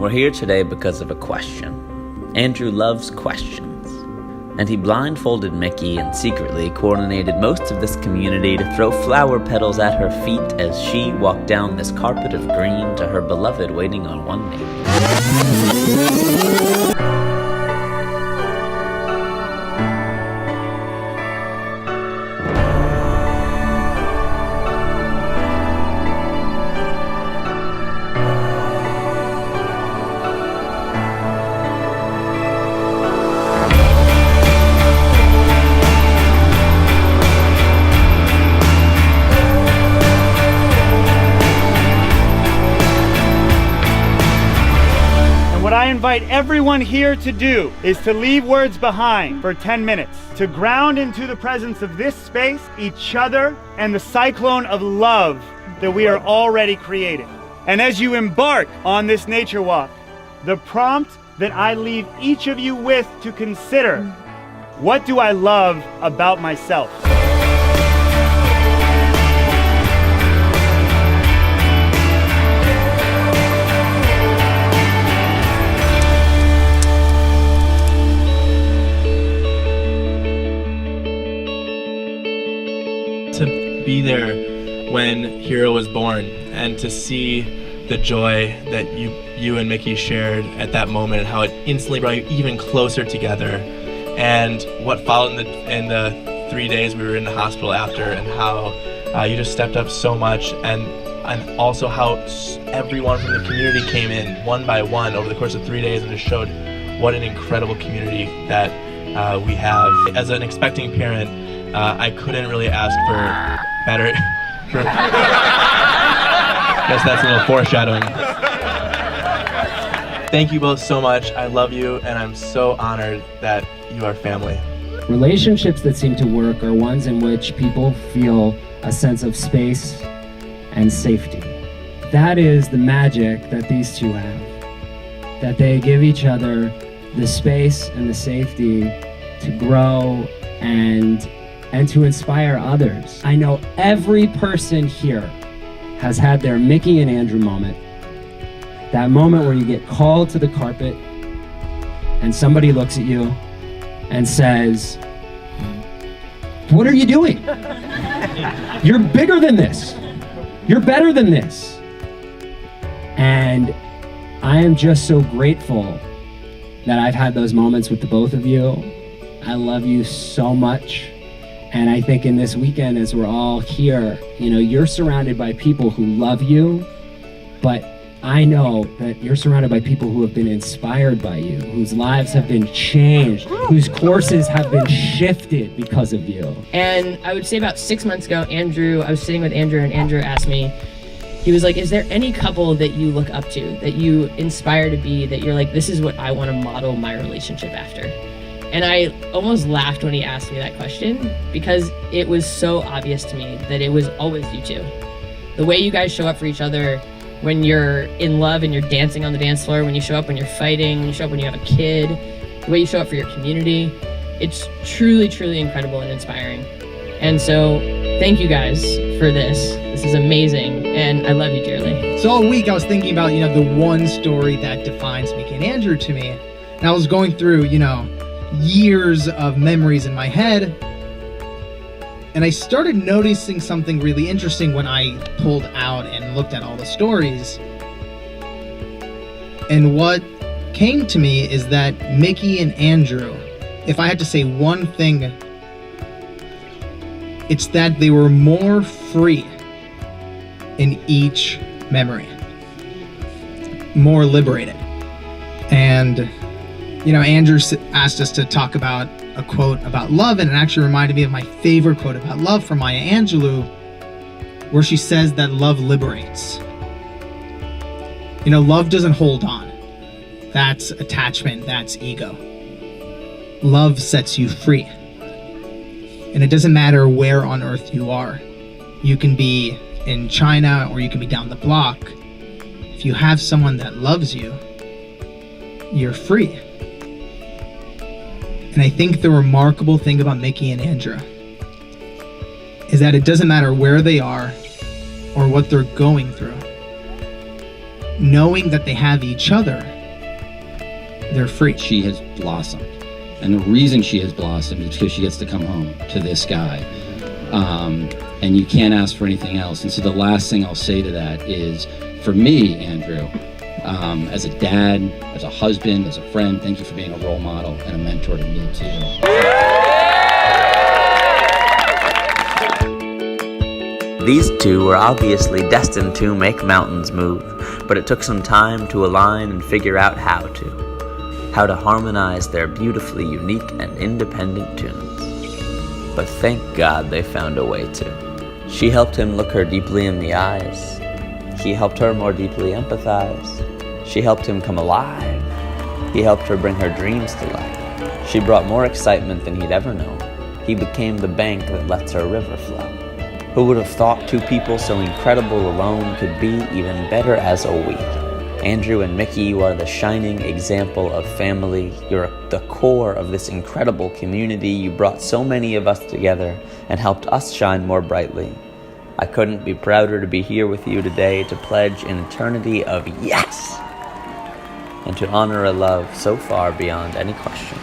We're here today because of a question. Andrew loves questions. And he blindfolded Miki and secretly coordinated most of this community to throw flower petals at her feet as she walked down this carpet of green to her beloved waiting on one knee. What I invite everyone here to do is to leave words behind for 10 minutes, to ground into the presence of this space, each other, and the cyclone of love that we are already creating. And as you embark on this nature walk, the prompt that I leave each of you with to consider, what do I love about myself? To be there when Hero was born and to see the joy that you and Miki shared at that moment and how it instantly brought you even closer together, and what followed in the 3 days we were in the hospital after, and how you just stepped up so much, and also how everyone from the community came in one by one over the course of 3 days and just showed what an incredible community that we have. As an expecting parent, I couldn't really ask for better. Guess that's a little foreshadowing. Thank you both so much. I love you, and I'm so honored that you are family. Relationships that seem to work are ones in which people feel a sense of space and safety. That is the magic that these two have. That they give each other the space and the safety to grow and to inspire others. I know every person here has had their Miki and Andrew moment. That moment where you get called to the carpet and somebody looks at you and says, "What are you doing? You're bigger than this. You're better than this." And I am just so grateful that I've had those moments with the both of you. I love you so much. And I think in this weekend, as we're all here, you're surrounded by people who love you, but I know that you're surrounded by people who have been inspired by you, whose lives have been changed, whose courses have been shifted because of you. And I would say about 6 months ago, I was sitting with Andrew, and Andrew asked me, he was like, is there any couple that you look up to, that you inspire to be, that you're like, this is what I want to model my relationship after? And I almost laughed when he asked me that question, because it was so obvious to me that it was always you two. The way you guys show up for each other when you're in love and you're dancing on the dance floor, when you show up when you're fighting, when you show up when you have a kid, the way you show up for your community, it's truly, truly incredible and inspiring. And so thank you guys for this. This is amazing, and I love you dearly. So all week I was thinking about, the one story that defines Miki and Andrew to me. And I was going through, years of memories in my head, and I started noticing something really interesting when I pulled out and looked at all the stories. And what came to me is that Miki and Andrew, if I had to say one thing, it's that they were more free in each memory, more liberated. And Andrew asked us to talk about a quote about love, and it actually reminded me of my favorite quote about love from Maya Angelou, where she says that love liberates. Love doesn't hold on. That's attachment, that's ego. Love sets you free. And it doesn't matter where on earth you are. You can be in China or you can be down the block. If you have someone that loves you, you're free. And I think the remarkable thing about Miki and Andrew is that it doesn't matter where they are or what they're going through. knowing that they have each other, they're free. She has blossomed. And the reason she has blossomed is because she gets to come home to this guy. And you can't ask for anything else. And so the last thing I'll say to that is, for me, Andrew, as a dad, as a husband, as a friend, thank you for being a role model and a mentor to me too. These two were obviously destined to make mountains move, but it took some time to align and figure out how to harmonize their beautifully unique and independent tunes. But thank God they found a way to. She helped him look her deeply in the eyes. He helped her more deeply empathize. She helped him come alive. He helped her bring her dreams to life. She brought more excitement than he'd ever known. He became the bank that lets her river flow. Who would have thought two people so incredible alone could be even better as a we? Andrew and Miki, you are the shining example of family. You're the core of this incredible community. You brought so many of us together and helped us shine more brightly. I couldn't be prouder to be here with you today to pledge an eternity of yes, and to honor a love so far beyond any question.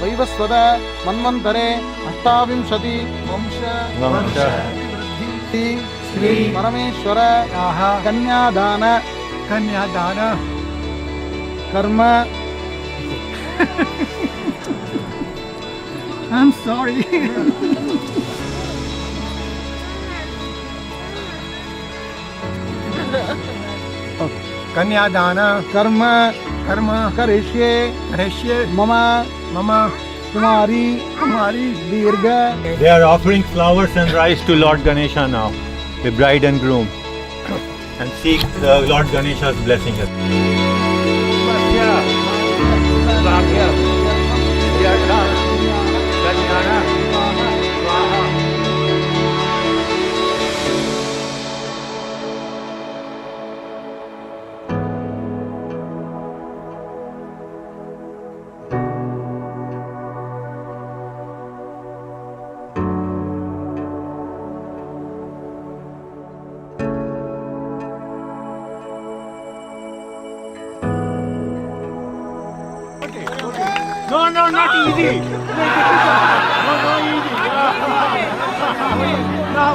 Vaivasvata मन्वन्तरे अष्टाविंशति वंश श्री परमेश्वर कन्यादान कर्म I'm sorry. कन्यादान कर्म करिष्ये मम कुमारी दीर्घ. They are offering flowers and rice to Lord Ganesha now, the bride and groom, and seek the Lord Ganesha's blessing. No, not easy. No, easy. No.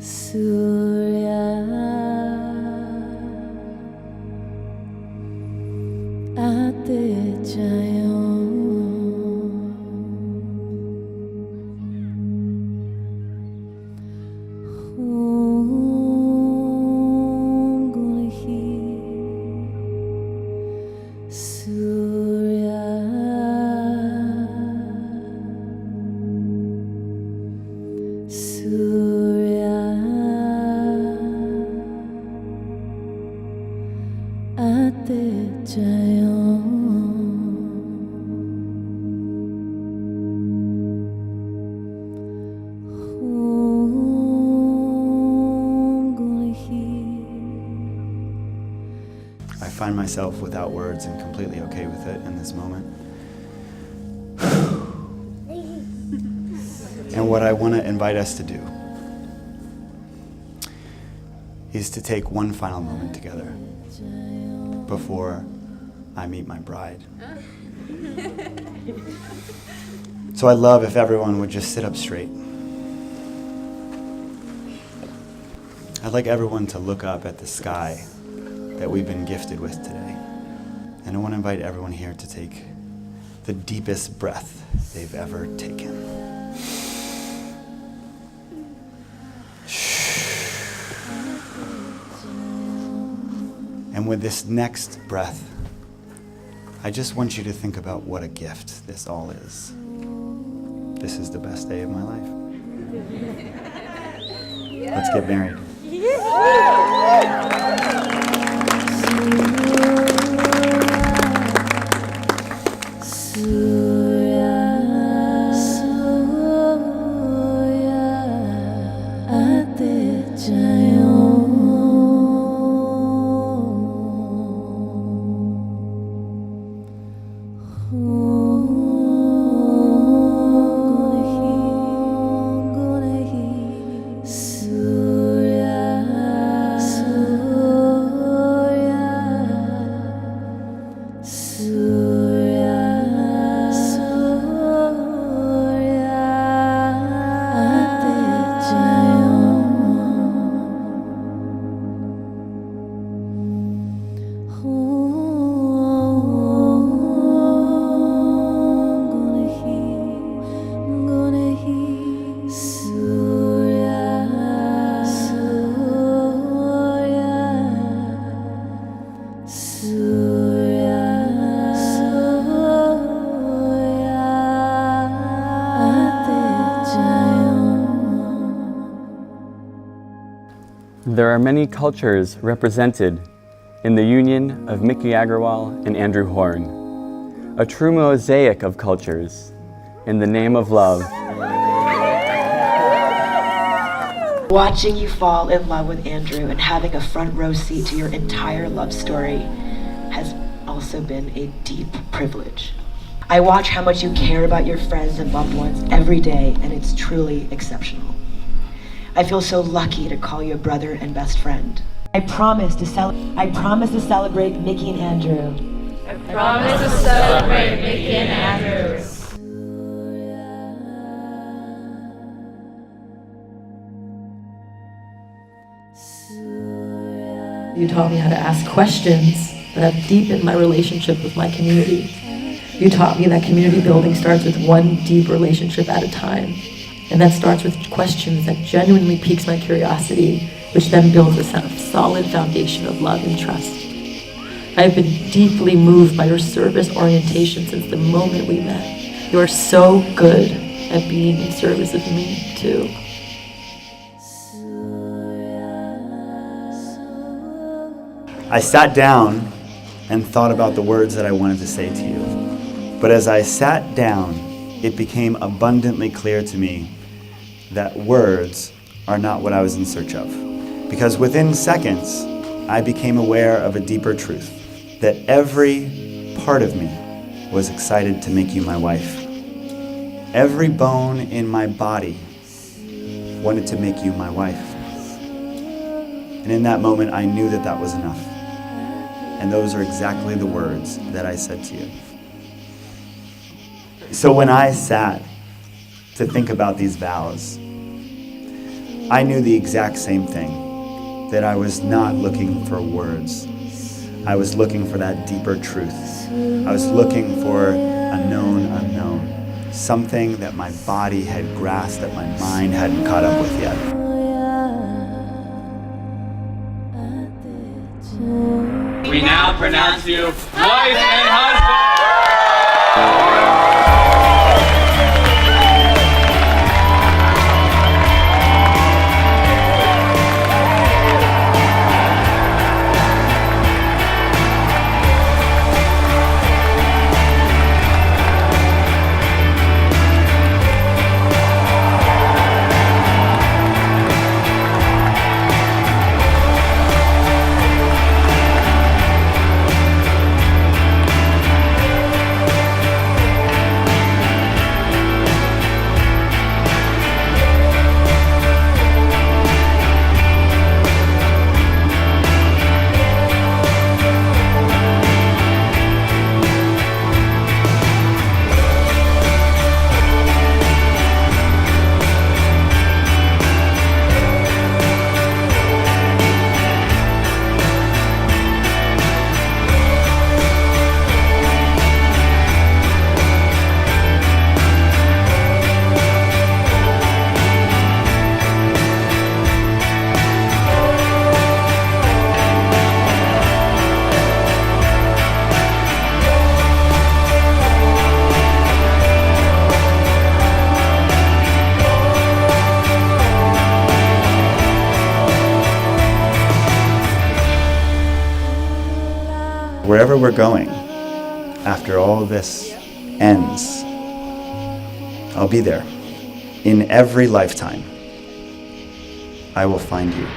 Surya Ate Jayo Surya Surya Ate Jayo I find myself without words and completely okay with it in this moment. And what I want to invite us to do is to take one final moment together before I meet my bride. So I'd love if everyone would just sit up straight. I'd like everyone to look up at the sky that we've been gifted with today. And I want to invite everyone here to take the deepest breath they've ever taken. And with this next breath, I just want you to think about what a gift this all is. This is the best day of my life. Let's get married. There are many cultures represented in the union of Miki Agrawal and Andrew Horn, a true mosaic of cultures in the name of love. Watching you fall in love with Andrew and having a front row seat to your entire love story has also been a deep privilege. I watch how much you care about your friends and loved ones every day, and it's truly exceptional. I feel so lucky to call you a brother and best friend. I promise to celebrate Miki and Andrew. I promise to celebrate Miki and Andrew. You taught me how to ask questions that have deepened my relationship with my community. You taught me that community building starts with one deep relationship at a time. And that starts with questions that genuinely piques my curiosity, which then builds a solid foundation of love and trust. I have been deeply moved by your service orientation since the moment we met. You are so good at being in service of me, too. I sat down and thought about the words that I wanted to say to you. But as I sat down, it became abundantly clear to me that words are not what I was in search of. Because within seconds, I became aware of a deeper truth, that every part of me was excited to make you my wife. Every bone in my body wanted to make you my wife. And in that moment, I knew that that was enough. And those are exactly the words that I said to you. So when I sat to think about these vows, I knew the exact same thing, that I was not looking for words. I was looking for that deeper truth. I was looking for a known unknown, something that my body had grasped that my mind hadn't caught up with yet. We now pronounce you wife and husband! Wherever we're going, after all this ends, I'll be there. In every lifetime, I will find you.